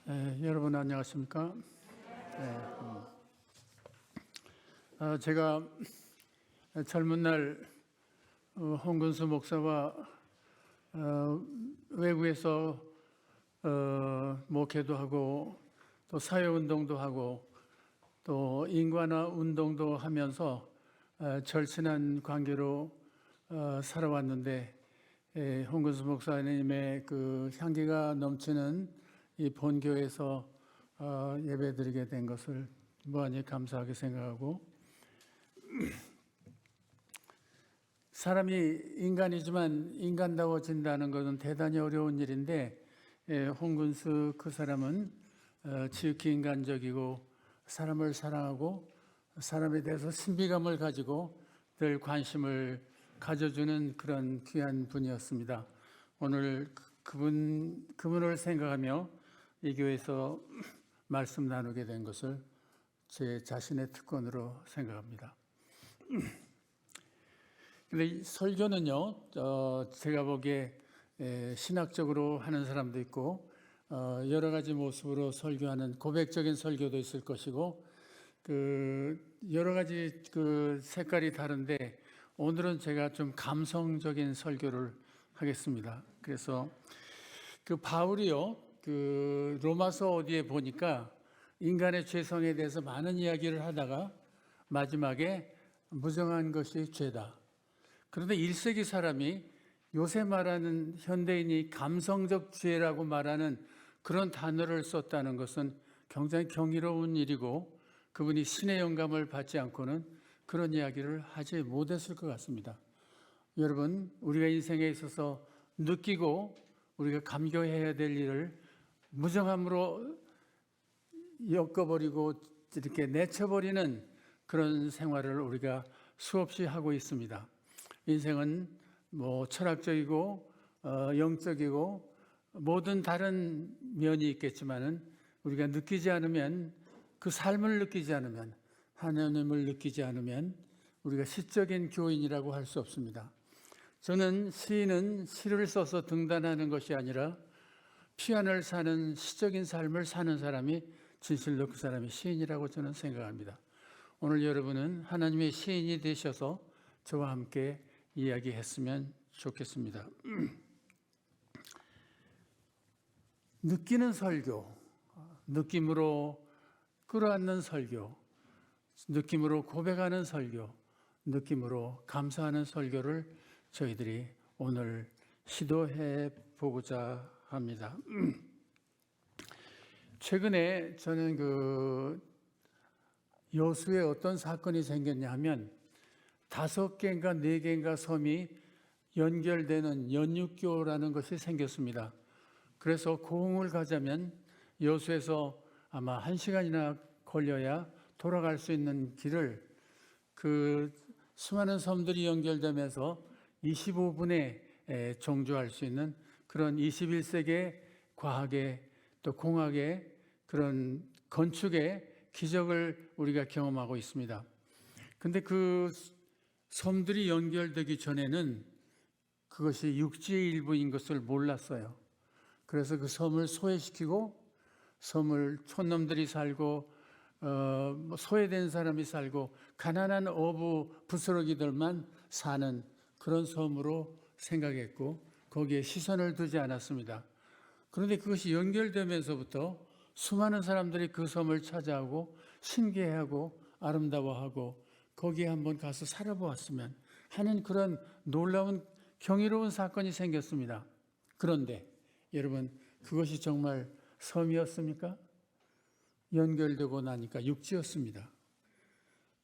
여러분 안녕하십니까? 제가 젊은 날 홍근수 목사와 외국에서 목회도 하고 또 사회운동도 하고 또 인권화 운동도 하면서 절친한 관계로 살아왔는데 홍근수 목사님의 그 향기가 넘치는 이 본교에서 예배드리게 된 것을 무한히 감사하게 생각하고, 사람이 인간이지만 인간다워진다는 것은 대단히 어려운 일인데, 홍근수 그 사람은 지극히 인간적이고 사람을 사랑하고 사람에 대해서 신비감을 가지고 늘 관심을 가져주는 그런 귀한 분이었습니다. 오늘 그분을 생각하며 이 교회에서 말씀 나누게 된 것을 제 자신의 특권으로 생각합니다. 근데 설교는요, 제가 보기에 신학적으로 하는 사람도 있고 여러 가지 모습으로 설교하는 고백적인 설교도 있을 것이고 여러 가지 그 색깔이 다른데 오늘은 제가 좀 감성적인 설교를 하겠습니다. 그래서 그 바울이요, 그 로마서 어디에 보니까 인간의 죄성에 대해서 많은 이야기를 하다가 마지막에 무정한 것이 죄다. 그런데 1세기 사람이 요새 말하는 현대인이 감성적 죄라고 말하는 그런 단어를 썼다는 것은 굉장히 경이로운 일이고, 그분이 신의 영감을 받지 않고는 그런 이야기를 하지 못했을 것 같습니다. 여러분, 우리가 인생에 있어서 느끼고 우리가 감교해야 될 일을 무정함으로 엮어버리고 이렇게 내쳐버리는 그런 생활을 우리가 수없이 하고 있습니다. 인생은 뭐 철학적이고 영적이고 모든 다른 면이 있겠지만은 우리가 느끼지 않으면, 그 삶을 느끼지 않으면, 하나님을 느끼지 않으면 우리가 시적인 교인이라고 할 수 없습니다. 저는 시인은 시를 써서 등단하는 것이 아니라 피안을 사는 시적인 삶을 사는 사람이 진실로 그 사람이 시인이라고 저는 생각합니다. 오늘 여러분은 하나님의 시인이 되셔서 저와 함께 이야기했으면 좋겠습니다. 느끼는 설교, 느낌으로 끌어안는 설교, 느낌으로 고백하는 설교, 느낌으로 감사하는 설교를 저희들이 오늘 시도해 보고자 합니다. 최근에 저는 여수에 어떤 사건이 생겼냐 하면 5개인가 4개인가 섬이 연결되는 연육교라는 것이 생겼습니다. 그래서 고흥을 가자면 여수에서 아마 1시간이나 걸려야 돌아갈 수 있는 길을 그 수많은 섬들이 연결되면서 25분에 종주할 수 있는 그런 21세기의 과학의 또 공학의 그런 건축의 기적을 우리가 경험하고 있습니다. 근데 그 섬들이 연결되기 전에는 그것이 육지의 일부인 것을 몰랐어요. 그래서 그 섬을 소외시키고 섬을 촌놈들이 살고 소외된 사람이 살고 가난한 어부 부스러기들만 사는 그런 섬으로 생각했고 거기에 시선을 두지 않았습니다. 그런데 그것이 연결되면서부터 수많은 사람들이 그 섬을 찾아오고 신기해하고 아름다워하고 거기에 한번 가서 살아보았으면 하는 그런 놀라운 경이로운 사건이 생겼습니다. 그런데 여러분, 그것이 정말 섬이었습니까? 연결되고 나니까 육지였습니다.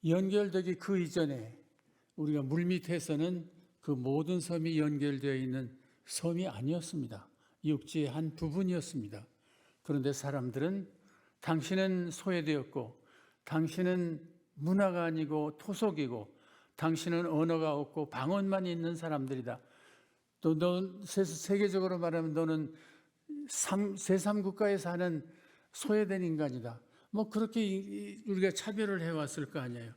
연결되기 그 이전에 우리가 물밑에서는 그 모든 섬이 연결되어 있는 섬이 아니었습니다. 육지의 한 부분이었습니다. 그런데 사람들은 당신은 소외되었고 당신은 문화가 아니고 토속이고 당신은 언어가 없고 방언만 있는 사람들이다. 또 세계적으로 말하면 너는 제3국가에 사는 소외된 인간이다. 뭐 그렇게 우리가 차별을 해왔을 거 아니에요.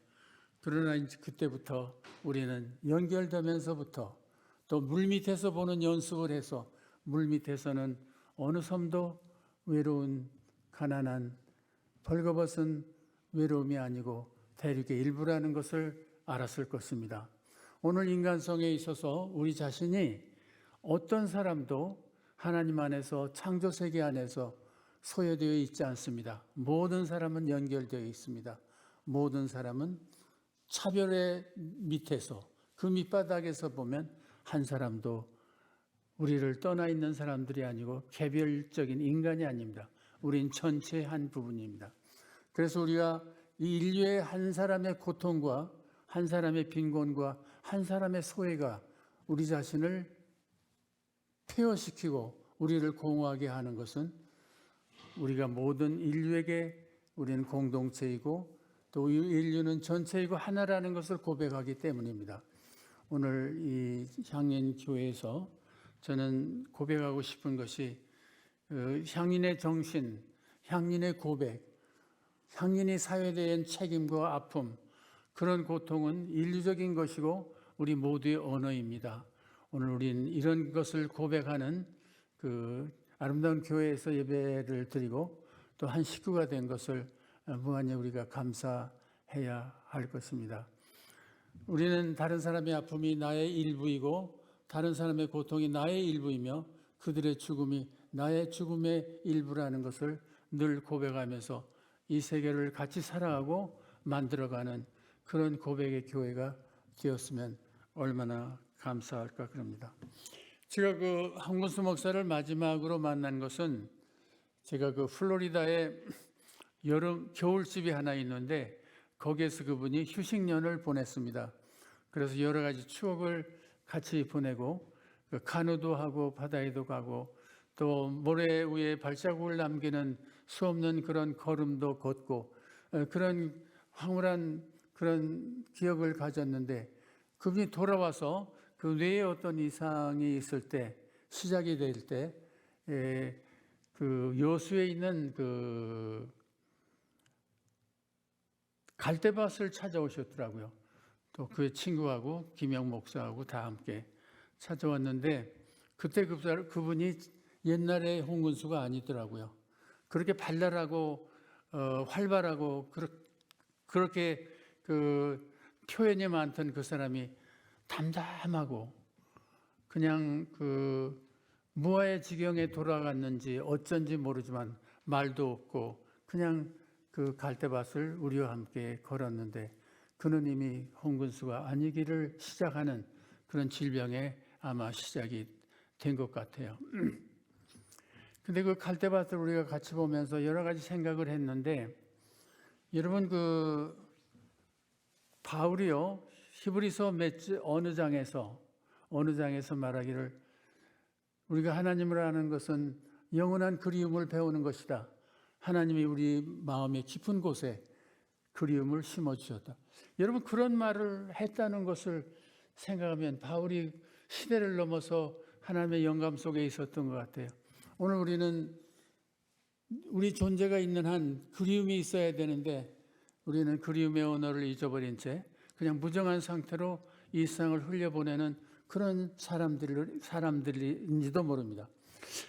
그러나 이제 그때부터 우리는 연결되면서부터 또 물밑에서 보는 연습을 해서 물밑에서는 어느 섬도 외로운 가난한 벌거벗은 외로움이 아니고 대륙의 일부라는 것을 알았을 것입니다. 오늘 인간성에 있어서 우리 자신이 어떤 사람도 하나님 안에서 창조 세계 안에서 소외되어 있지 않습니다. 모든 사람은 연결되어 있습니다. 모든 사람은 차별의 밑에서 그 밑바닥에서 보면 한 사람도 우리를 떠나 있는 사람들이 아니고 개별적인 인간이 아닙니다. 우린 전체의 한 부분입니다. 그래서 우리가 이 인류의 한 사람의 고통과 한 사람의 빈곤과 한 사람의 소외가 우리 자신을 폐허시키고 우리를 공허하게 하는 것은 우리가 모든 인류에게 우리는 공동체이고 또 인류는 전체이고 하나라는 것을 고백하기 때문입니다. 오늘 이 향인교회에서 저는 고백하고 싶은 것이 향인의 정신, 향인의 고백, 향인이 사회에 대한 책임과 아픔, 그런 고통은 인류적인 것이고 우리 모두의 언어입니다. 오늘 우리는 이런 것을 고백하는 그 아름다운 교회에서 예배를 드리고 또 한 식구가 된 것을 무한히 우리가 감사해야 할 것입니다. 우리는 다른 사람의 아픔이 나의 일부이고 다른 사람의 고통이 나의 일부이며 그들의 죽음이 나의 죽음의 일부라는 것을 늘 고백하면서 이 세계를 같이 살아가고 만들어가는 그런 고백의 교회가 되었으면 얼마나 감사할까 그럽니다. 제가 그 한군수 목사를 마지막으로 만난 것은 제가 그 플로리다에 겨울집이 하나 있는데 거기에서 그분이 휴식년을 보냈습니다. 그래서 여러 가지 추억을 같이 보내고 카누도 하고 바다에도 가고 또 모래 위에 발자국을 남기는 수없는 그런 걸음도 걷고 그런 황홀한 그런 기억을 가졌는데 그분이 돌아와서 그 뇌에 어떤 이상이 있을 때 시작이 될 때 그 여수에 있는 그 갈대밭을 찾아오셨더라고요. 또 그 친구하고 김영 목사하고 다 함께 찾아왔는데 그때 그분이 옛날의 홍근수가 아니더라고요. 그렇게 발랄하고 활발하고 그렇게 그 표현이 많던 그 사람이 담담하고 그냥 그 무아의 지경에 돌아갔는지 어쩐지 모르지만 말도 없고 그냥 그 갈대밭을 우리와 함께 걸었는데 그는 이미 홍근수가 아니기를 시작하는 그런 질병에 아마 시작이 된 것 같아요. 근데 그 갈대밭을 우리가 같이 보면서 여러 가지 생각을 했는데 여러분 그 바울이요 히브리서 어느 장에서 말하기를 우리가 하나님을 아는 것은 영원한 그리움을 배우는 것이다. 하나님이 우리 마음의 깊은 곳에 그리움을 심어주셨다. 여러분 그런 말을 했다는 것을 생각하면 바울이 시대를 넘어서 하나님의 영감 속에 있었던 것 같아요. 오늘 우리는 우리 존재가 있는 한 그리움이 있어야 되는데 우리는 그리움의 언어를 잊어버린 채 그냥 무정한 상태로 이 세상을 흘려보내는 그런 사람들인지도 모릅니다.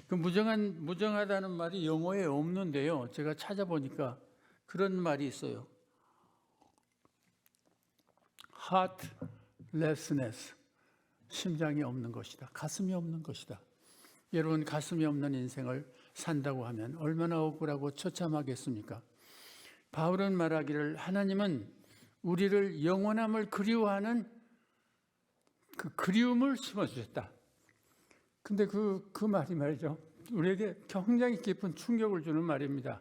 그 무정하다는 말이 영어에 없는데요. 제가 찾아보니까 그런 말이 있어요. heartlessness, 심장이 없는 것이다. 가슴이 없는 것이다. 여러분 가슴이 없는 인생을 산다고 하면 얼마나 억울하고 처참하겠습니까? 바울은 말하기를 하나님은 우리를 영원함을 그리워하는 그 그리움을 심어주셨다. 근데 그 말이 말이죠. 우리에게 굉장히 깊은 충격을 주는 말입니다.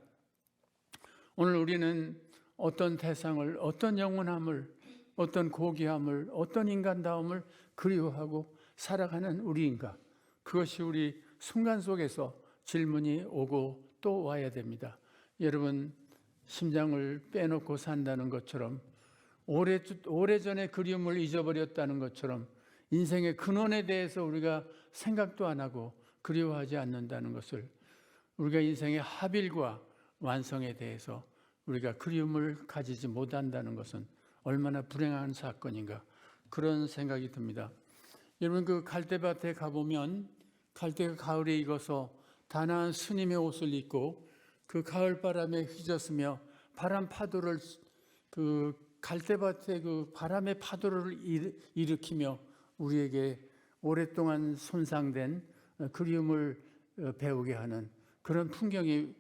오늘 우리는 어떤 대상을, 어떤 영원함을, 어떤 고귀함을, 어떤 인간다움을 그리워하고 살아가는 우리인가? 그것이 우리 순간 속에서 질문이 오고 또 와야 됩니다. 여러분 심장을 빼놓고 산다는 것처럼 오래전에 그리움을 잊어버렸다는 것처럼 인생의 근원에 대해서 우리가 생각도 안 하고 그리워하지 않는다는 것을 우리가 인생의 하빌과 완성에 대해서 우리가 그리움을 가지지 못한다는 것은 얼마나 불행한 사건인가 그런 생각이 듭니다. 여러분 그 갈대밭에 가보면 갈대가 가을에 익어서 단아한 스님의 옷을 입고 그 가을 바람에 휘젓으며 바람 파도를 그 갈대밭의 그 바람의 파도를 일으키며 우리에게 오랫동안 손상된 그리움을 배우게 하는 그런 풍경이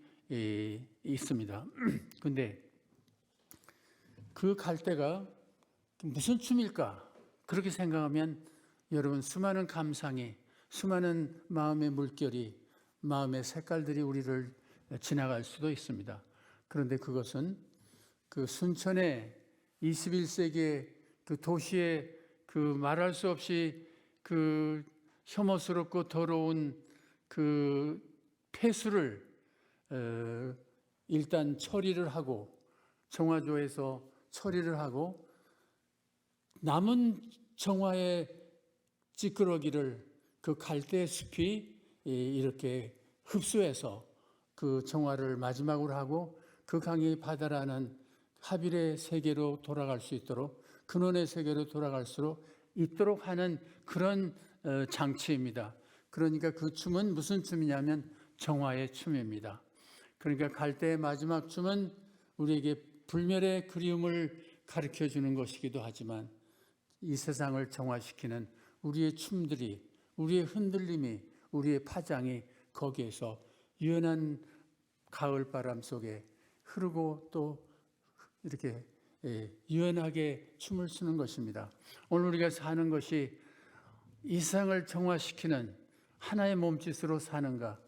있습니다. 근데 그 갈대가 무슨 춤일까? 그렇게 생각하면 여러분 수많은 감상이, 수많은 마음의 물결이, 마음의 색깔들이 우리를 지나갈 수도 있습니다. 그런데 그것은 그 순천의 21세기의 그 도시의 그 말할 수 없이 그 혐오스럽고 더러운 그 폐수를 일단 처리를 하고, 정화조에서 처리를 하고 남은 정화의 찌끄러기를 그 갈대 숲이 이렇게 흡수해서 그 정화를 마지막으로 하고 그 강이 바다라는 하빌의 세계로 돌아갈 수 있도록, 근원의 세계로 돌아갈 수 있도록 하는 그런 장치입니다. 그러니까 그 춤은 무슨 춤이냐면 정화의 춤입니다. 그러니까 갈대의 마지막 춤은 우리에게 불멸의 그리움을 가르쳐 주는 것이기도 하지만 이 세상을 정화시키는 우리의 춤들이, 우리의 흔들림이, 우리의 파장이 거기에서 유연한 가을 바람 속에 흐르고 또 이렇게 유연하게 춤을 추는 것입니다. 오늘 우리가 사는 것이 이 세상을 정화시키는 하나의 몸짓으로 사는가,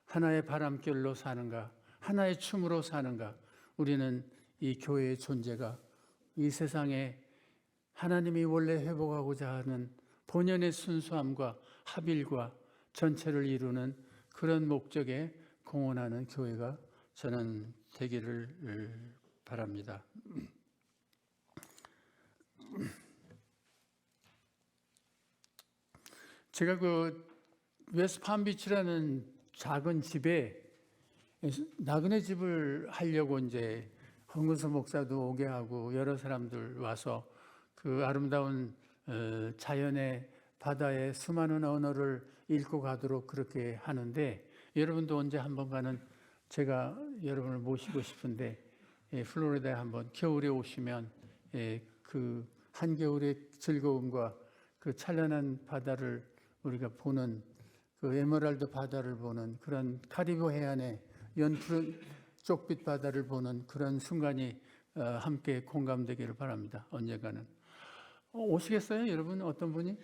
하나의 바람결로 사는가, 하나의 춤으로 사는가. 우리는 이 교회의 존재가 이 세상에 하나님이 원래 회복하고자 하는 본연의 순수함과 합일과 전체를 이루는 그런 목적에 공헌하는 교회가 저는 되기를 바랍니다. 제가 그 웨스트팜비치라는 작은 집에 나그네 집을 하려고 이제 홍근서 목사도 오게 하고 여러 사람들 와서 그 아름다운 자연의 바다의 수많은 언어를 읽고 가도록 그렇게 하는데, 여러분도 언제 한번 가는, 제가 여러분을 모시고 싶은데 플로리다에 한번 겨울에 오시면 그 한겨울의 즐거움과 그 찬란한 바다를 우리가 보는, 그 에메랄드 바다를 보는 그런 카리브 해안의 연푸른 쪽빛 바다를 보는 그런 순간이 함께 공감되기를 바랍니다. 언젠가는. 오시겠어요, 여러분? 어떤 분이?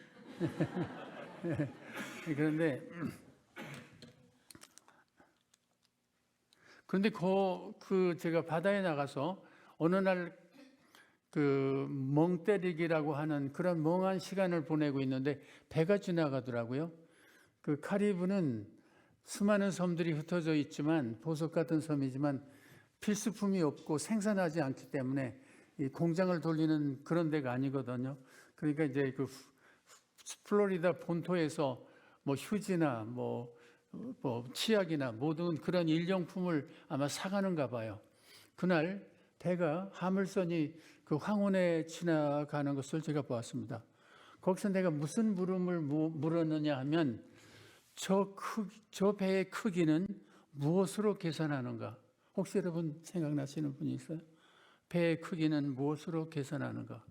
그런데 제가 바다에 나가서 어느 날 그 멍때리기라고 하는 그런 멍한 시간을 보내고 있는데 배가 지나가더라고요. 그 카리브는 수많은 섬들이 흩어져 있지만, 보석 같은 섬이지만 필수품이 없고 생산하지 않기 때문에 이 공장을 돌리는 그런 데가 아니거든요. 그러니까 이제 그 플로리다 본토에서 뭐 휴지나 뭐 치약이나 모든 그런 일용품을 아마 사가는가 봐요. 그날 배가 화물선이 그 황혼에 지나가는 것을 제가 보았습니다. 거기서 내가 무슨 물음을 물었느냐 하면 저 배의 크기는 무엇으로 계산하는가? 혹시 여러분 생각나시는 분이 있어요? 배의 크기는 무엇으로 계산하는가?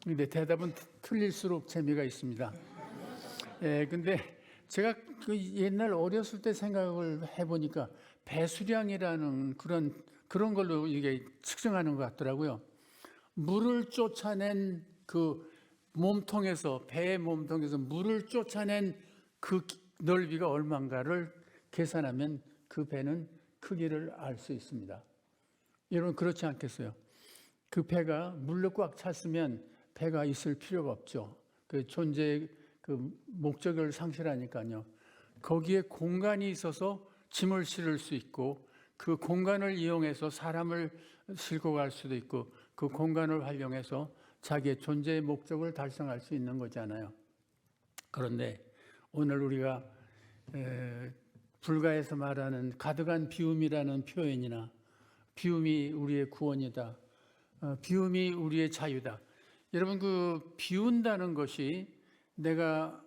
근데 대답은 틀릴수록 재미가 있습니다. 근데 제가 그 옛날 어렸을 때 생각을 해보니까 배수량이라는 그런 걸로 이게 측정하는 것 같더라고요. 물을 쫓아낸 그 몸통에서, 배의 몸통에서 물을 쫓아낸 그 넓이가 얼마인가를 계산하면 그 배는 크기를 알 수 있습니다. 여러분 그렇지 않겠어요? 그 배가 물로 꽉 찼으면 배가 있을 필요가 없죠. 그 존재의 그 목적을 상실하니까요. 거기에 공간이 있어서 짐을 실을 수 있고, 그 공간을 이용해서 사람을 싣고 갈 수도 있고, 그 공간을 활용해서 자기의 존재의 목적을 달성할 수 있는 거잖아요. 그런데 오늘 우리가 불가에서 말하는 가득한 비움이라는 표현이나 비움이 우리의 구원이다, 비움이 우리의 자유다. 여러분 그 비운다는 것이 내가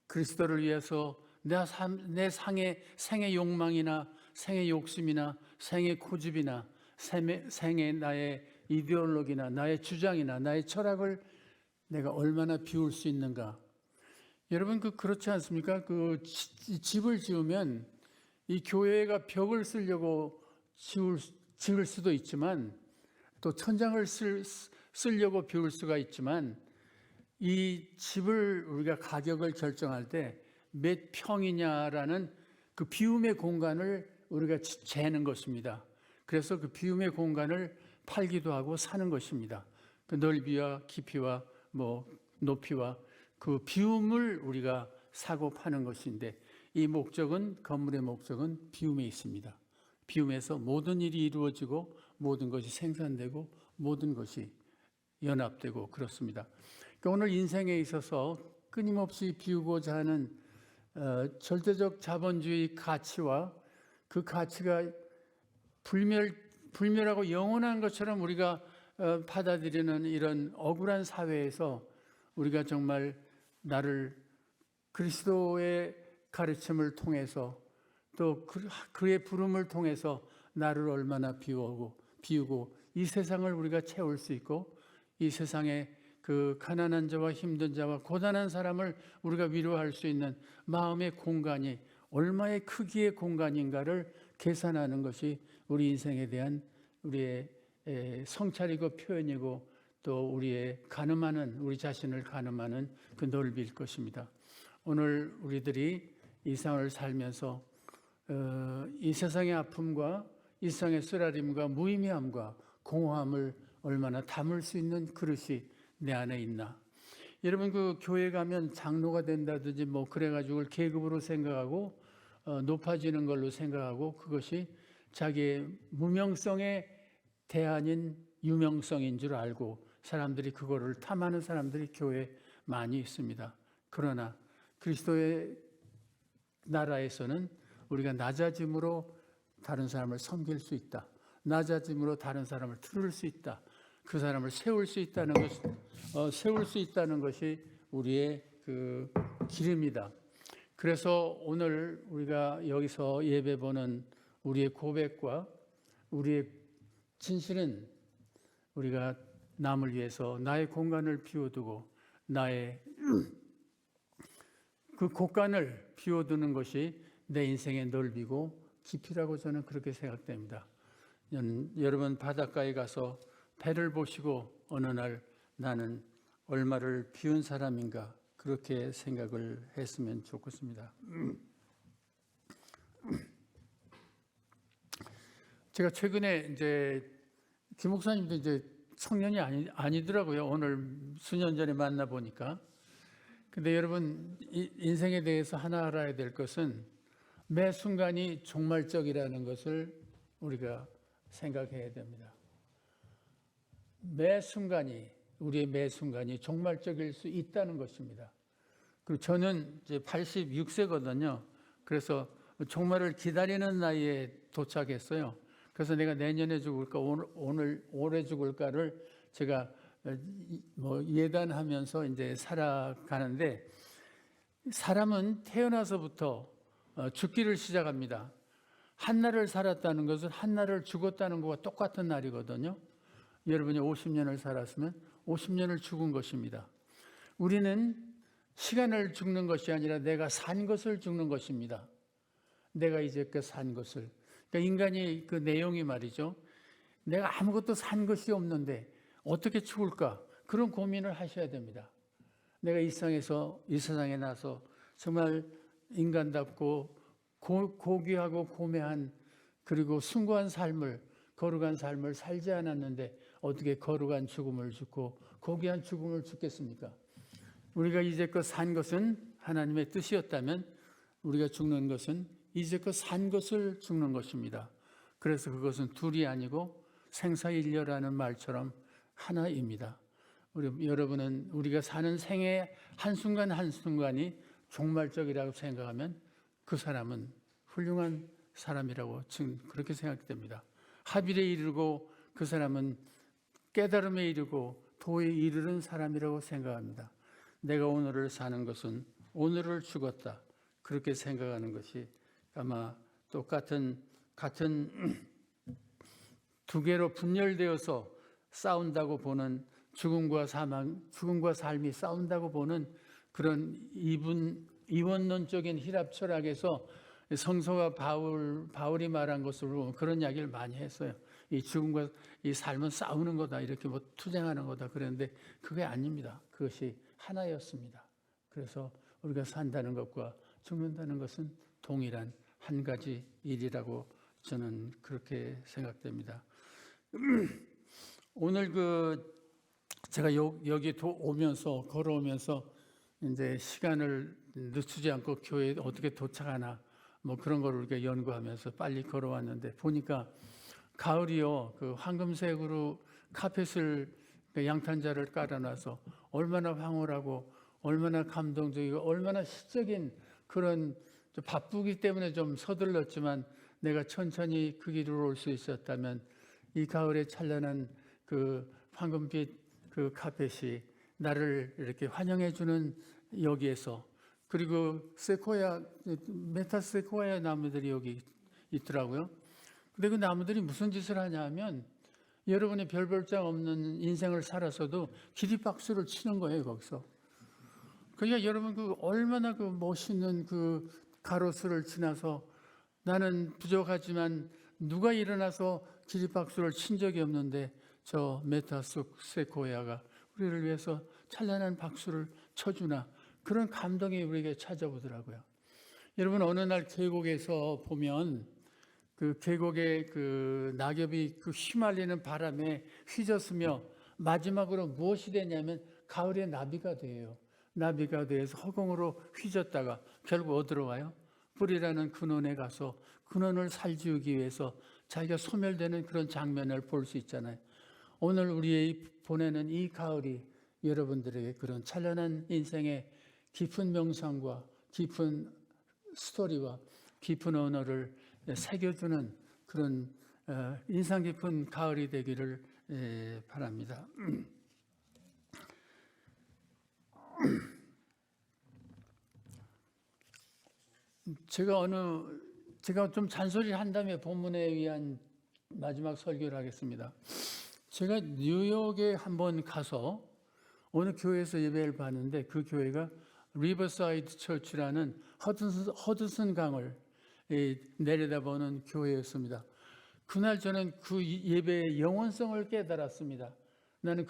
그리스도를 위해서 내 생의 욕망이나 생의 욕심이나 생의 고집이나 생의 나의 이데올로기나 나의 주장이나 나의 철학을 내가 얼마나 비울 수 있는가. 여러분 그렇지 않습니까? 집을 지으면 이 교회가 벽을 쓰려고 지을 수도 있지만 또 천장을 쓰려고 비울 수가 있지만 이 집을 우리가 가격을 결정할 때 몇 평이냐라는 그 비움의 공간을 우리가 재는 것입니다. 그래서 그 비움의 공간을 팔기도 하고 사는 것입니다. 그 넓이와 깊이와 높이와 그 비움을 우리가 사고 파는 것인데 이 목적은 건물의 목적은 비움에 있습니다. 비움에서 모든 일이 이루어지고 모든 것이 생산되고 모든 것이 연합되고 그렇습니다. 그러니까 오늘 인생에 있어서 끊임없이 비우고자 하는 절대적 자본주의 가치와 그 가치가 불멸하고 영원한 것처럼 우리가 받아들이는 이런 억울한 사회에서 우리가 정말 나를 그리스도의 가르침을 통해서 또 그의 부름을 통해서 나를 얼마나 비우고 이 세상을 우리가 채울 수 있고 이 세상에 그 가난한 자와 힘든 자와 고단한 사람을 우리가 위로할 수 있는 마음의 공간이 얼마의 크기의 공간인가를 계산하는 것이 우리 인생에 대한 우리의 성찰이고 표현이고 또 우리의 우리 자신을 가늠하는 그 넓이일 것입니다. 오늘 우리들이 이 세상을 살면서 이 세상의 아픔과 이 세상의 쓰라림과 무의미함과 공허함을 얼마나 담을 수 있는 그릇이 내 안에 있나. 여러분 교회 가면 장로가 된다든지 그래가지고 계급으로 생각하고 높아지는 걸로 생각하고 그것이 자기의 무명성의 대안인 유명성인 줄 알고 사람들이 그거를 탐하는 사람들이 교회에 많이 있습니다. 그러나 그리스도의 나라에서는 우리가 낮아짐으로 다른 사람을 섬길 수 있다. 낮아짐으로 다른 사람을 들을 수 있다. 그 사람을 세울 수 있다는 것이 우리의 그 기름이다. 그래서 오늘 우리가 여기서 예배 보는 우리의 고백과 우리의 진실은 우리가 남을 위해서 나의 공간을 비워두고 나의 그 곳간을 비워두는 것이 내 인생의 넓이고 깊이라고 저는 그렇게 생각됩니다. 여러분 바닷가에 가서 배를 보시고 어느 날 나는 얼마를 비운 사람인가 그렇게 생각을 했으면 좋겠습니다. 제가 최근에 김 목사님도 청년이 아니더라고요. 오늘 수년 전에 만나 보니까. 근데 여러분 인생에 대해서 하나 알아야 될 것은 매 순간이 종말적이라는 것을 우리가 생각해야 됩니다. 우리의 매 순간이 종말적일 수 있다는 것입니다. 그리고 저는 이제 86세거든요. 그래서 종말을 기다리는 나이에 도착했어요. 그래서 내가 내년에 죽을까, 올해 죽을까를 제가 예단하면서 이제 살아가는데 사람은 태어나서부터 죽기를 시작합니다. 한 날을 살았다는 것은 한 날을 죽었다는 것과 똑같은 날이거든요. 여러분이 50년을 살았으면 50년을 죽은 것입니다. 우리는 시간을 죽는 것이 아니라 내가 산 것을 죽는 것입니다. 내가 이제껏 산 것을. 그러니까 인간이 그 내용이 말이죠. 내가 아무것도 산 것이 없는데 어떻게 죽을까? 그런 고민을 하셔야 됩니다. 내가 이 세상에 나서 정말 인간답고 고귀하고 고매한 그리고 숭고한 삶을 거룩한 삶을 살지 않았는데 어떻게 거룩한 죽음을 죽고 고귀한 죽음을 죽겠습니까? 우리가 이제껏 산 것은 하나님의 뜻이었다면 우리가 죽는 것은 이제껏 산 것을 죽는 것입니다. 그래서 그것은 둘이 아니고 생사일려라는 말처럼 하나입니다. 여러분은 우리가 사는 생의 한순간 한순간이 종말적이라고 생각하면 그 사람은 훌륭한 사람이라고 지금 그렇게 생각됩니다. 합일에 이르고 그 사람은 깨달음에 이르고 도에 이르는 사람이라고 생각합니다. 내가 오늘을 사는 것은 오늘을 죽었다. 그렇게 생각하는 것이 아마 같은 두 개로 분열되어서 싸운다고 보는 죽음과 삶이 싸운다고 보는 그런 이원론적인 히랍 철학에서 성서가 바울이 말한 것으로 그런 이야기를 많이 했어요. 이 죽음과 이 삶은 싸우는 거다, 이렇게 투쟁하는 거다 그랬는데 그게 아닙니다. 그것이 하나였습니다. 그래서 우리가 산다는 것과 죽는다는 것은 동일한 한 가지 일이라고 저는 그렇게 생각됩니다. 오늘 제가 여기 걸어오면서 이제 시간을 늦추지 않고 교회에 어떻게 도착하나 그런 걸 우리가 연구하면서 빨리 걸어왔는데 보니까 가을이요, 황금색으로 카펫을 양탄자를 깔아놔서 얼마나 황홀하고 얼마나 감동적이고 얼마나 시적인 그런, 바쁘기 때문에 좀 서둘렀지만 내가 천천히 그 길로 올 수 있었다면 이 가을에 찬란한 황금빛 카펫이 나를 이렇게 환영해주는 여기에서, 그리고 메타세코야 나무들이 여기 있더라고요. 근데 그 나무들이 무슨 짓을 하냐면 여러분이 별볼장 없는 인생을 살아서도 기립박수를 치는 거예요, 거기서. 그러니까 여러분 얼마나 멋있는 가로수를 지나서 나는 부족하지만 누가 일어나서 기립박수를 친 적이 없는데 저 메타세코야가 우리를 위해서 찬란한 박수를 쳐주나, 그런 감동이 우리에게 찾아오더라고요. 여러분, 어느 날 계곡에서 보면 계곡에 낙엽이 휘말리는 바람에 휘젓으며 마지막으로 무엇이 되냐면 가을에 나비가 돼요. 나비가 돼서 허공으로 휘젓다가 결국 어디로 와요? 뿌리라는 근원에 가서 근원을 살지우기 위해서 자기가 소멸되는 그런 장면을 볼 수 있잖아요. 오늘 우리 보내는 이 가을이 여러분들에게 그런 찬란한 인생의 깊은 명상과 깊은 스토리와 깊은 언어를 새겨주는 그런 인상 깊은 가을이 되기를 바랍니다. 제가 좀 잔소리를 한 다음에 본문에 의한 마지막 설교를 하겠습니다. 제가 뉴욕에 한번 가서 어느 교회에서 예배를 봤는데 그 교회가 리버사이드 처치라는 허드슨 강을 내려다보는 교회였습니다. 그날 저는 그 예배의 영원성을 깨달았습니다. 나는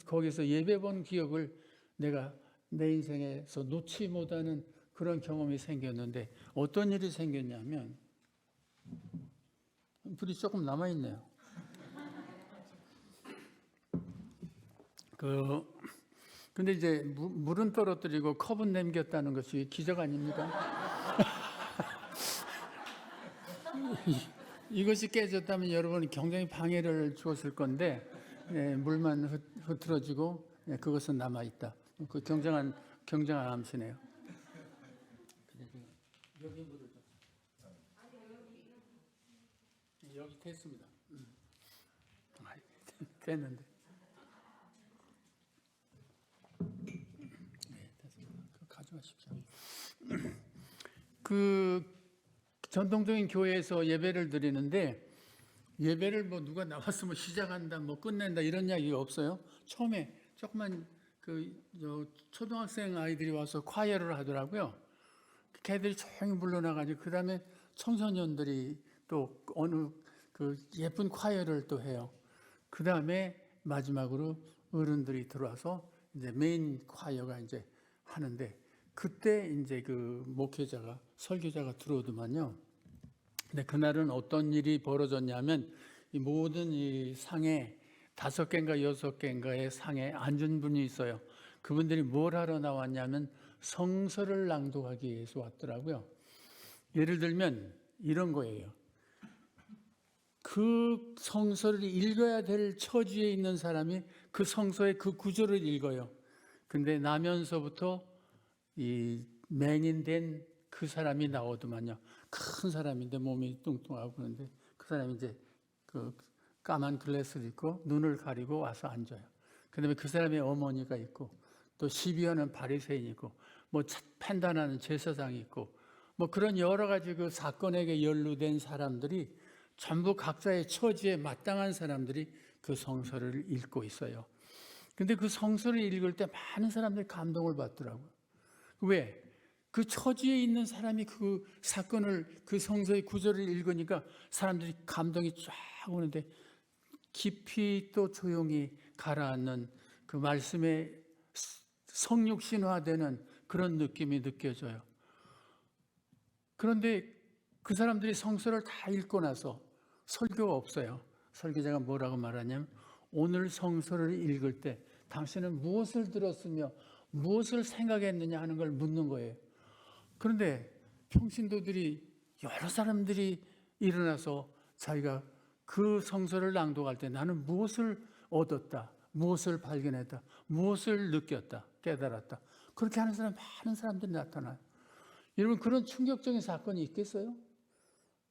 거기서 예배 본 기억을 내가 내 인생에서 놓지 못하는 그런 경험이 생겼는데, 어떤 일이 생겼냐면, 불이 조금 남아있네요. 근데 이제 물은 떨어뜨리고 컵은 남겼다는 것이 기적 아닙니까? 이것이 깨졌다면 여러분이 굉장히 방해를 주었을 건데, 물만 흐트러지고 그것은 남아있다. 그 굉장한 암시네요. 여기 물을 좀. 여기 됐습니다. 됐는데. 네, 됐습니다. 가져가십시오. 전통적인 교회에서 예배를 드리는데, 예배를 누가 나왔으면 시작한다, 끝낸다 이런 이야기가 없어요. 처음에 조그만 초등학생 아이들이 와서 콰이어를 하더라고요. 걔들이 조용히 불러나가지고 그 다음에 청소년들이 또 어느 예쁜 콰이어를 또 해요. 그 다음에 마지막으로 어른들이 들어와서 이제 메인 콰이어가 이제 하는데, 그때 이제 설교자가 들어오더만요. 근데 그날은 어떤 일이 벌어졌냐면, 이 모든 이 상에 5개인가 6개인가의 상에 앉은 분이 있어요. 그분들이 뭘 하러 나왔냐면 성서를 낭독하기 위해서 왔더라고요. 예를 들면 이런 거예요. 그 성서를 읽어야 될 처지에 있는 사람이 그 성서의 그 구절을 읽어요. 근데 나면서부터 이 맹인된 그 사람이 나오더만요. 큰 사람인데 몸이 뚱뚱하고 그런데 그 사람이 이제 까만 글래스를 입고 눈을 가리고 와서 앉아요. 그 다음에 그 사람의 어머니가 있고 또 시비하는 바리새인이 있고 뭐 판단하는 제사장이 있고 뭐 그런 여러 가지 그 사건에게 연루된 사람들이 전부 각자의 처지에 마땅한 사람들이 그 성서를 읽고 있어요. 근데 그 성서를 읽을 때 많은 사람들이 감동을 받더라고요. 왜? 그 처지에 있는 사람이 그 사건을, 그 성서의 구절을 읽으니까 사람들이 감동이 쫙 오는데 깊이 또 조용히 가라앉는 그 말씀에 성육신화되는 그런 느낌이 느껴져요. 그런데 그 사람들이 성서를 다 읽고 나서 설교가 없어요. 설교자가 뭐라고 말하냐면 오늘 성서를 읽을 때 당신은 무엇을 들었으며 무엇을 생각했느냐 하는 걸 묻는 거예요. 그런데 평신도들이 여러 사람들이 일어나서 자기가 그 성서를 낭독할 때 나는 무엇을 얻었다, 무엇을 발견했다, 무엇을 느꼈다, 깨달았다. 그렇게 하는 사람 많은 사람들이 나타나요. 여러분 그런 충격적인 사건이 있겠어요?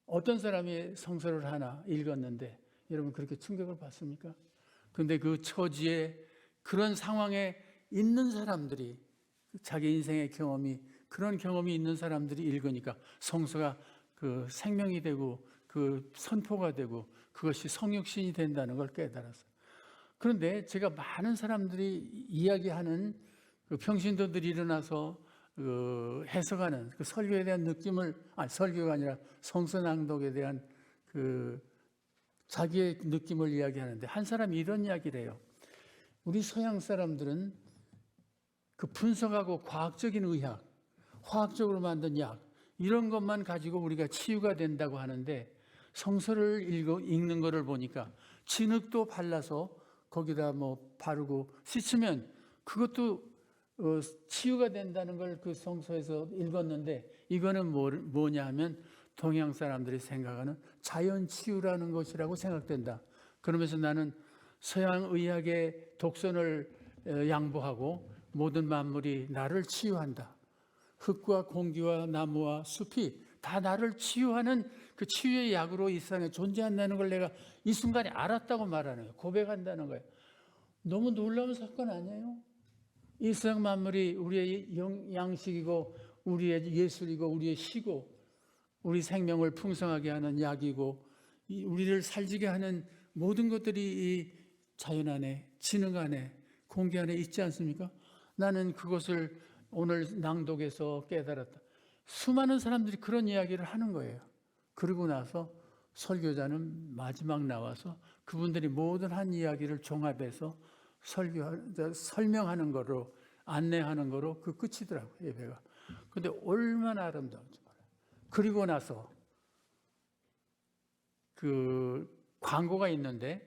어떤 사람이 성서를 하나 읽었는데 여러분 그렇게 충격을 받습니까? 근데 그 처지에 그런 상황에 있는 사람들이 자기 인생의 경험이 그런 경험이 있는 사람들이 읽으니까 성서가 그 생명이 되고 그 선포가 되고 그것이 성육신이 된다는 걸 깨달았어요. 그런데 제가 많은 사람들이 이야기하는 그 평신도들이 일어나서 그 해석하는 그 설교에 대한 느낌을 설교가 아니라 성서 낭독에 대한 그 자기의 느낌을 이야기하는데 한 사람이 이런 이야기를 해요. 우리 서양 사람들은 그 분석하고 과학적인 의학, 화학적으로 만든 약 이런 것만 가지고 우리가 치유가 된다고 하는데 성서를 읽는 거를 보니까 진흙도 발라서 거기다 뭐 바르고 씻으면 그것도 치유가 된다는 걸 그 성서에서 읽었는데 이거는 뭐냐 하면 동양 사람들이 생각하는 자연 치유라는 것이라고 생각된다. 그러면서 나는 서양 의학의 독선을 양보하고 모든 만물이 나를 치유한다. 흙과 공기와 나무와 숲이 다 나를 치유하는 그 치유의 약으로 이 세상에 존재한다는 걸 내가 이 순간에 알았다고 말하는 거예요. 고백한다는 거예요. 너무 놀라운 사건 아니에요? 이 세상 만물이 우리의 양식이고 우리의 예술이고 우리의 시고 우리 생명을 풍성하게 하는 약이고 우리를 살지게 하는 모든 것들이 이 자연 안에, 지능 안에, 공기 안에 있지 않습니까? 나는 그것을 오늘 낭독에서 깨달았다. 수많은 사람들이 그런 이야기를 하는 거예요. 그러고 나서 설교자는 마지막 나와서 그분들이 모든 한 이야기를 종합해서 설명하는 거로 안내하는 거로 그 끝이더라고요, 예배가. 근데 얼마나 아름다운지 몰라요. 그리고 나서 그 광고가 있는데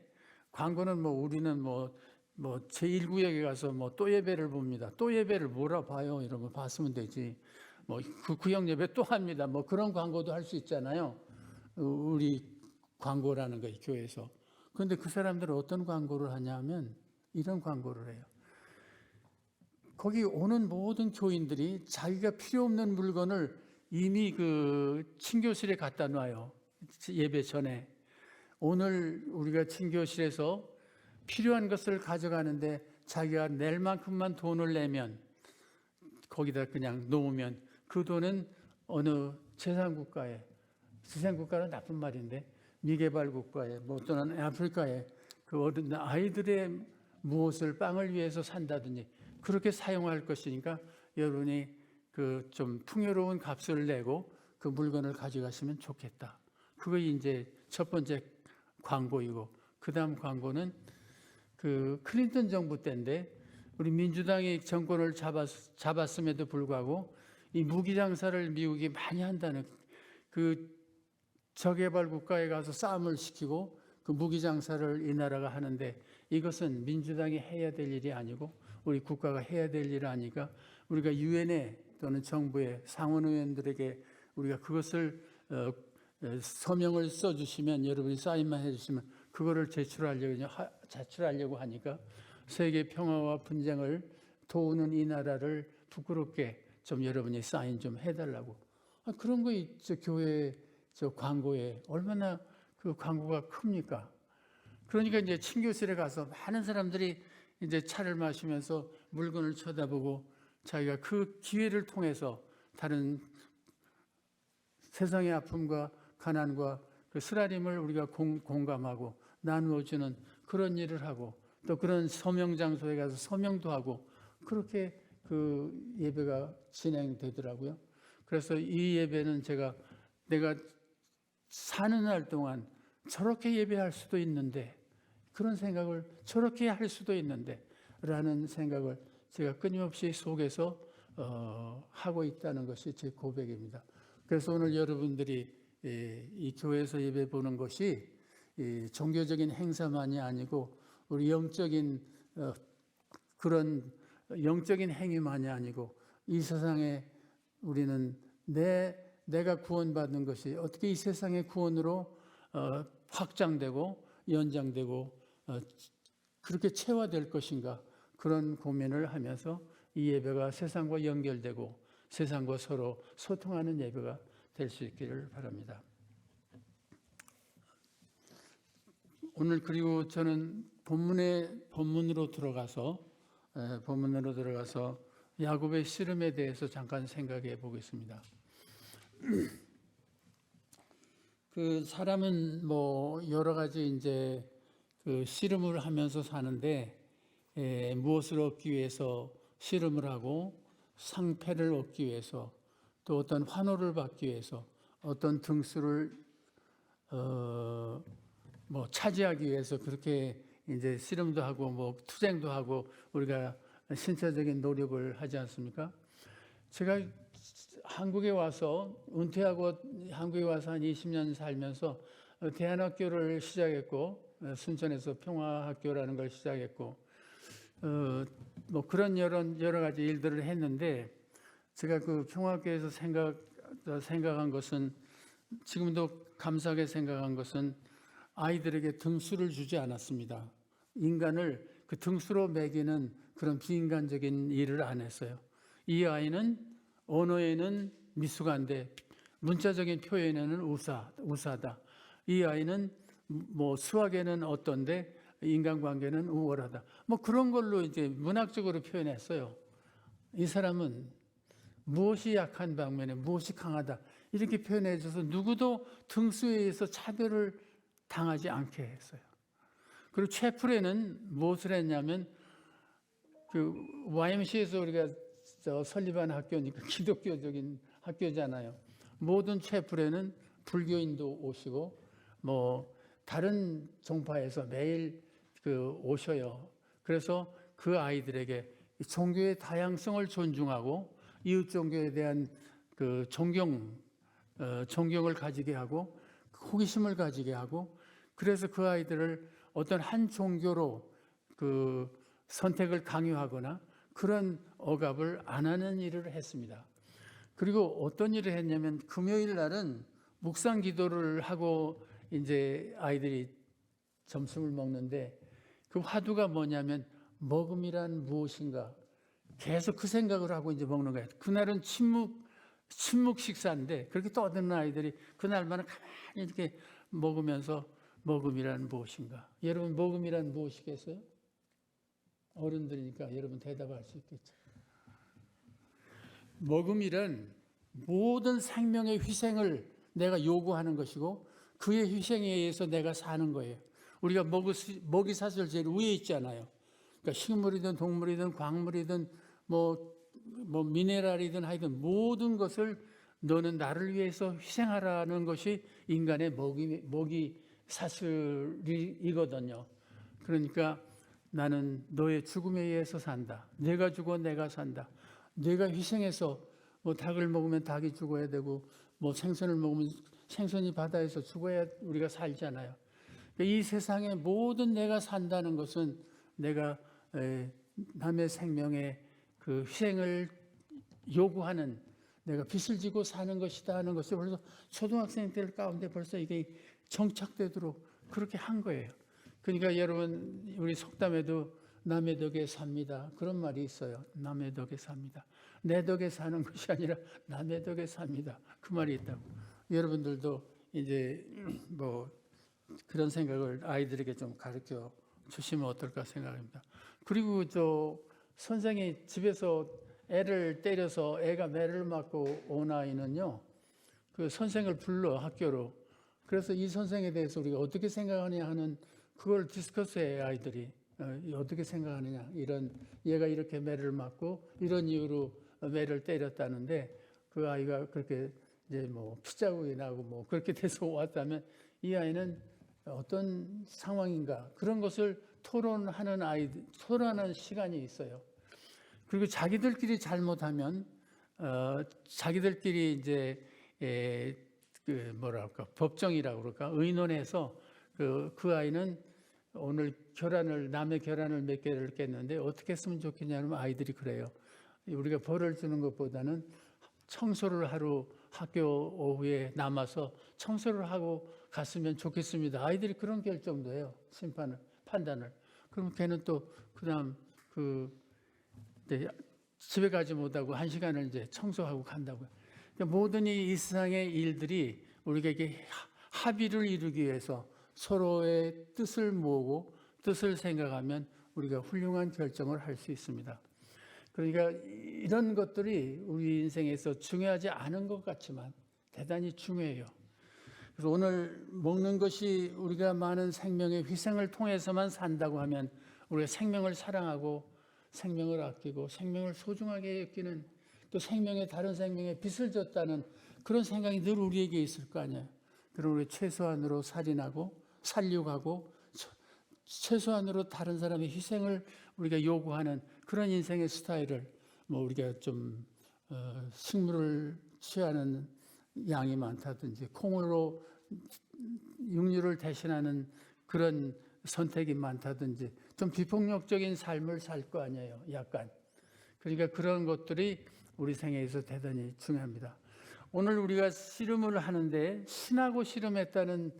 광고는 뭐 우리는 뭐 제1구역에 가서 뭐 또 예배를 봅니다. 또 예배를 뭐라 봐요? 이런 거 봤으면 되지. 뭐 그 구역 예배 또 합니다. 뭐 그런 광고도 할 수 있잖아요. 우리 광고라는 거 교회에서. 그런데 그 사람들은 어떤 광고를 하냐면 이런 광고를 해요. 거기 오는 모든 교인들이 자기가 필요 없는 물건을 이미 그 친교실에 갖다 놔요. 예배 전에. 오늘 우리가 친교실에서 필요한 것을 가져가는데 자기가 낼 만큼만 돈을 내면 거기다 그냥 놓으면 그 돈은 어느 제3국가에, 제3국가는 나쁜 말인데 미개발 국가에 뭐 또는 아프리카에 그 어린 아이들의 무엇을 빵을 위해서 산다든지 그렇게 사용할 것이니까 여러분이 그 좀 풍요로운 값을 내고 그 물건을 가져가시면 좋겠다. 그거 이제 첫 번째 광고이고 그 다음 광고는 그 클린턴 정부 때인데 우리 민주당이 정권을 잡았음에도 불구하고 이 무기 장사를 미국이 많이 한다는 그 저개발 국가에 가서 싸움을 시키고 그 무기 장사를 이 나라가 하는데 이것은 민주당이 해야 될 일이 아니고 우리 국가가 해야 될 일 아니까 우리가 유엔에 또는 정부의 상원 의원들에게 우리가 그것을 서명을 써주시면 여러분이 사인만 해주시면 그거를 제출하려고 하니까 세계 평화와 분쟁을 도우는 이 나라를 부끄럽게 좀 여러분이 사인 좀 해달라고. 그런 거 있죠. 교회 저 광고에 얼마나 그 광고가 큽니까? 그러니까 이제 친교실에 가서 많은 사람들이 이제 차를 마시면서 물건을 쳐다보고 자기가 그 기회를 통해서 다른 세상의 아픔과 가난과 그 쓰라림을 우리가 공감하고 나누어주는 그런 일을 하고 또 그런 서명 장소에 가서 서명도 하고 그렇게 그 예배가 진행되더라고요. 그래서 이 예배는 내가 사는 날 동안 저렇게 예배할 수도 있는데 그런 생각을 저렇게 할 수도 있는데 라는 생각을 제가 끊임없이 속에서 하고 있다는 것이 제 고백입니다. 그래서 오늘 여러분들이 이 교회에서 예배 보는 것이 종교적인 행사만이 아니고 우리 영적인 그런 영적인 행위만이 아니고 이 세상에 우리는 내가 구원받는 것이 어떻게 이 세상의 구원으로 확장되고 연장되고 그렇게 체화될 것인가 그런 고민을 하면서 이 예배가 세상과 연결되고 세상과 서로 소통하는 예배가 될 수 있기를 바랍니다. 오늘 그리고 저는 본문으로 들어가서 야곱의 씨름에 대해서 잠깐 생각해 보겠습니다. 그 사람은 뭐 여러 가지 이제 그 씨름을 하면서 사는데 무엇을 얻기 위해서 씨름을 하고 상패를 얻기 위해서 또 어떤 환호를 받기 위해서 어떤 등수를 뭐 차지하기 위해서 그렇게 이제 씨름도 하고 뭐 투쟁도 하고 우리가 신체적인 노력을 하지 않습니까? 제가 한국에 와서 은퇴하고 한국에 와서 한 20년 살면서 대안학교를 시작했고 순천에서 평화학교라는 걸 시작했고 뭐 그런 여러 가지 일들을 했는데 제가 그 평화학교에서 생각한 것은 지금도 감사하게 생각한 것은 아이들에게 등수를 주지 않았습니다. 인간을 그 등수로 매기는 그런 비인간적인 일을 안 했어요. 이 아이는 언어에는 미숙한데 문자적인 표현에는 우사다. 이 아이는 뭐 수학에는 어떤데 인간관계는 우월하다. 뭐 그런 걸로 이제 문학적으로 표현했어요. 이 사람은 무엇이 약한 방면에 무엇이 강하다 이렇게 표현해줘서 누구도 등수에 의해서 차별을 당하지 않게 했어요. 그리고 채플에는 무엇을 했냐면 그 YMCA에서 우리가 설립한 학교니까 기독교적인 학교잖아요. 모든 채플에는 불교인도 오시고 뭐 다른 종파에서 매일 그 오셔요. 그래서 그 아이들에게 종교의 다양성을 존중하고 이웃 종교에 대한 그 존경을 가지게 하고 호기심을 가지게 하고 그래서 그 아이들을 어떤 한 종교로 그 선택을 강요하거나 그런 억압을 안 하는 일을 했습니다. 그리고 어떤 일을 했냐면 금요일 날은 묵상 기도를 하고 이제 아이들이 점심을 먹는데 그 화두가 뭐냐면 먹음이란 무엇인가 계속 그 생각을 하고 이제 먹는 거예요. 그날은 침묵 식사인데 그렇게 떠드는 아이들이 그날만은 가만히 이렇게 먹으면서 먹음이란 무엇인가? 여러분 먹음이란 무엇이겠어요? 어른들이니까 여러분 대답할 수 있겠죠. 먹음이란 모든 생명의 희생을 내가 요구하는 것이고 그의 희생에 의해서 내가 사는 거예요. 우리가 먹이 사슬 제일 위에 있잖아요. 그러니까 식물이든 동물이든 광물이든 뭐 미네랄이든 하여튼 모든 것을 너는 나를 위해서 희생하라는 것이 인간의 먹이 사슬이거든요. 그러니까 나는 너의 죽음에 의해서 산다. 내가 죽어 내가 산다. 내가 희생해서 뭐 닭을 먹으면 닭이 죽어야 되고 뭐 생선을 먹으면 생선이 바다에서 죽어야 우리가 살잖아요. 이 세상의 모든 내가 산다는 것은 내가 남의 생명의 그 희생을 요구하는 내가 빚을 지고 사는 것이다 하는 것이 벌써 초등학생들 가운데 벌써 이게 정착되도록 그렇게 한 거예요. 그러니까 여러분 우리 속담에도 남의 덕에 삽니다. 그런 말이 있어요. 남의 덕에 삽니다. 내 덕에 사는 것이 아니라 남의 덕에 삽니다. 그 말이 있다고. 여러분들도 이제 뭐 그런 생각을 아이들에게 좀 가르쳐 주시면 어떨까 생각합니다. 그리고 선생이 집에서 애를 때려서 애가 매를 맞고 온 아이는요, 그 선생을 불러 학교로. 그래서 이 선생에 대해서 우리가 어떻게 생각하느냐 하는 그걸 디스커스해. 아이들이 어떻게 생각하느냐, 이런 얘가 이렇게 매를 맞고 이런 이유로 매를 때렸다는데, 그 아이가 그렇게 이제 뭐 피자국이 나고 뭐 그렇게 돼서 왔다면 이 아이는 어떤 상황인가, 그런 것을 토론하는 토론하는 시간이 있어요. 그리고 자기들끼리 잘못하면 자기들끼리 이제 그 뭐랄까, 법정이라고 그럴까, 의논해서 그 아이는 오늘 남의 결란을 몇 개를 깼는데 어떻게 했으면 좋겠냐면 아이들이 그래요. 우리가 벌을 주는 것보다는 청소를 하루 학교 오후에 남아서 청소를 하고 갔으면 좋겠습니다. 아이들이 그런 결정도 해요. 판단을. 그럼 걔는 또 그다음 집에 가지 못하고 1시간을 이제 청소하고 간다고요. 그러니까 모든 이 세상의 일들이 우리가 이게 합의를 이루기 위해서 서로의 뜻을 모으고 뜻을 생각하면 우리가 훌륭한 결정을 할 수 있습니다. 그러니까 이런 것들이 우리 인생에서 중요하지 않은 것 같지만 대단히 중요해요. 그래서 오늘 먹는 것이 우리가 많은 생명의 희생을 통해서만 산다고 하면 우리가 생명을 사랑하고 생명을 아끼고 생명을 소중하게 여기는, 또 생명에 다른 생명에 빚을 졌다는 그런 생각이 늘 우리에게 있을 거 아니에요. 그럼 우리 최소한으로 살려가고 최소한으로 다른 사람의 희생을 우리가 요구하는 그런 인생의 스타일을, 뭐 우리가 좀 식물을 취하는 양이 많다든지 콩으로 육류를 대신하는 그런 선택이 많다든지 좀 비폭력적인 삶을 살 거 아니에요. 약간. 그러니까 그런 것들이 우리 생애에서 대단히 중요합니다. 오늘 우리가 씨름을 하는데 신하고 씨름했다는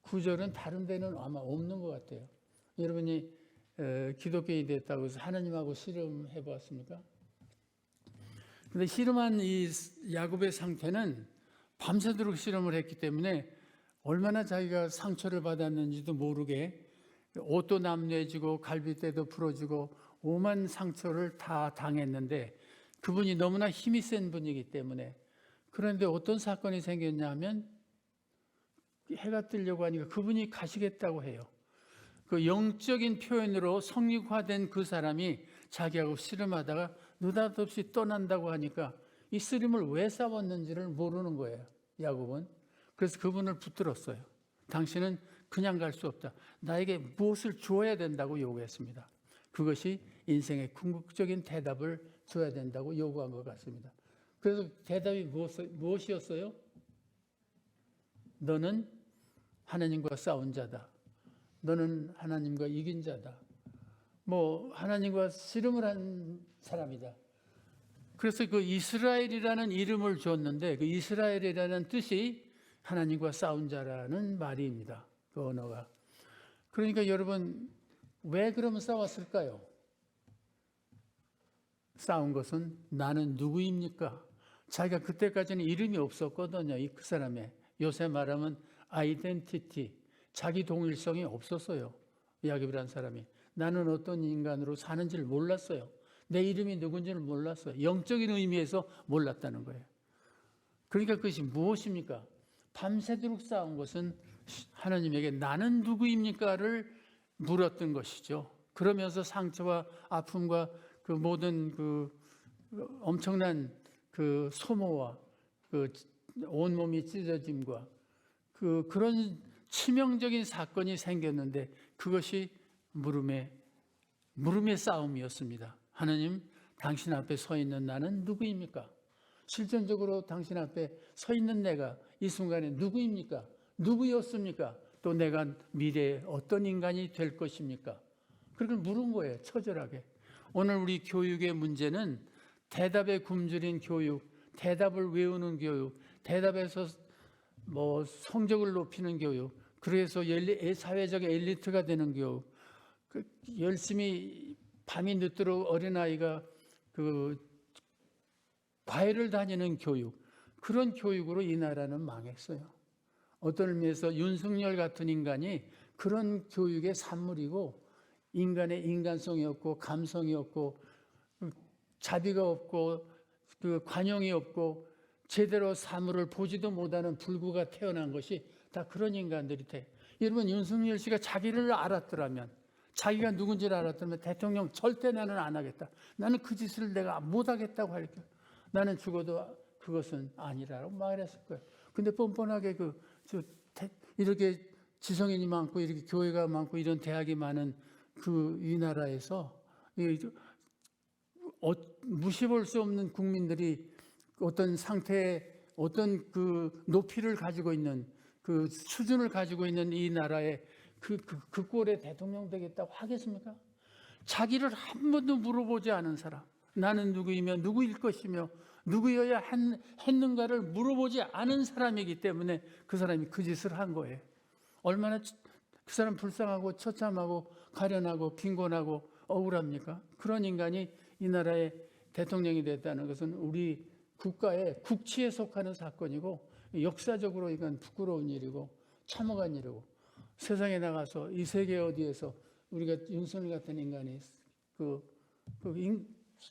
구절은 다른 데는 아마 없는 것 같아요. 여러분이 기독교인이 됐다고 해서 하나님하고 씨름해 보았습니까? 근데 씨름한 이 야곱의 상태는 밤새도록 씨름을 했기 때문에 얼마나 자기가 상처를 받았는지도 모르게 옷도 남루해지고 갈빗대도 부러지고 오만 상처를 다 당했는데, 그분이 너무나 힘이 센 분이기 때문에. 그런데 어떤 사건이 생겼냐면 해가 뜨려고 하니까 그분이 가시겠다고 해요. 그 영적인 표현으로 성육화된 그 사람이 자기하고 씨름하다가 느닷없이 떠난다고 하니까 이 씨름을 왜 싸웠는지를 모르는 거예요, 야곱은. 그래서 그분을 붙들었어요. 당신은 그냥 갈 수 없다. 나에게 무엇을 줘야 된다고 요구했습니다. 그것이 인생의 궁극적인 대답을 줘야 된다고 요구한 것 같습니다. 그래서 대답이 무엇이었어요? 너는 하나님과 싸운 자다. 너는 하나님과 이긴 자다. 뭐 하나님과 씨름을 한 사람이다. 그래서 그 이스라엘이라는 이름을 줬는데 그 이스라엘이라는 뜻이 하나님과 싸운 자라는 말입니다. 그 언어가. 그러니까 여러분, 왜 그러면 싸웠을까요? 싸운 것은 나는 누구입니까? 자기가 그때까지는 이름이 없었거든요. 그 사람의. 요새 말하면 아이덴티티, 자기 동일성이 없었어요. 야곱이라는 사람이. 나는 어떤 인간으로 사는지를 몰랐어요. 내 이름이 누군지를 몰랐어요. 영적인 의미에서 몰랐다는 거예요. 그러니까 그것이 무엇입니까? 밤새도록 싸운 것은 하나님에게 나는 누구입니까를 물었던 것이죠. 그러면서 상처와 아픔과 그 모든 그 엄청난 그 소모와 그 온몸이 찢어짐과 그런 치명적인 사건이 생겼는데 그것이 물음의 싸움이었습니다. 하나님, 당신 앞에 서 있는 나는 누구입니까? 실전적으로 당신 앞에 서 있는 내가 이 순간에 누구입니까? 누구였습니까? 또 내가 미래에 어떤 인간이 될 것입니까? 그렇게 물은 거예요, 처절하게. 오늘 우리 교육의 문제는 대답에 굶주린 교육, 대답을 외우는 교육, 대답에서 뭐 성적을 높이는 교육, 그래서 사회적 엘리트가 되는 교육, 열심히 밤이 늦도록 어린아이가 과외를 다니는 교육, 그런 교육으로 이 나라는 망했어요. 어떤 의미에서 윤석열 같은 인간이 그런 교육의 산물이고 인간의 인간성이 없고 감성이 없고 자비가 없고 그 관용이 없고 제대로 사물을 보지도 못하는 불구가 태어난 것이 다 그런 인간들이 돼. 여러분, 윤석열 씨가 자기를 알았더라면, 자기가 누군지를 알았더라면 대통령 절대 나는 안 하겠다. 나는 그 짓을 내가 못 하겠다고 할 거야. 나는 죽어도 그것은 아니라고 말했을 거예요. 근데 뻔뻔하게 이렇게 지성인이 많고 이렇게 교회가 많고 이런 대학이 많은 이 나라에서 무시볼 수 없는 국민들이 어떤 상태에 어떤 그 높이를 가지고 있는 그 수준을 가지고 있는 이 나라에 그 꼴에 대통령 되겠다고 하겠습니까? 자기를 한 번도 물어보지 않은 사람, 나는 누구이며 누구일 것이며 누구여야 했는가를 물어보지 않은 사람이기 때문에 그 사람이 그 짓을 한 거예요. 얼마나 그 사람 불쌍하고 처참하고 가련하고 빈곤하고 억울합니까? 그런 인간이 이 나라의 대통령이 됐다는 것은 우리 국가의 국치에 속하는 사건이고 역사적으로 이건 부끄러운 일이고 참혹한 일이고 세상에 나가서 이 세계 어디에서 우리가 윤석열 같은 인간이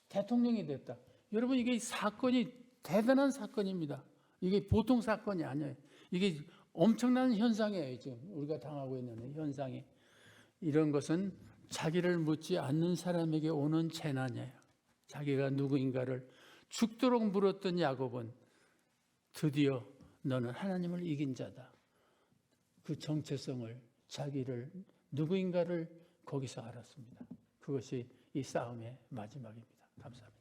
대통령이 됐다. 여러분, 이게 사건이 대단한 사건입니다. 이게 보통 사건이 아니에요. 이게 엄청난 현상이에요. 지금 우리가 당하고 있는 현상이. 이런 것은 자기를 묻지 않는 사람에게 오는 재난이에요. 자기가 누구인가를 죽도록 물었던 야곱은 드디어 너는 하나님을 이긴 자다. 그 정체성을, 자기를 누구인가를 거기서 알았습니다. 그것이 이 싸움의 마지막입니다. 감사합니다.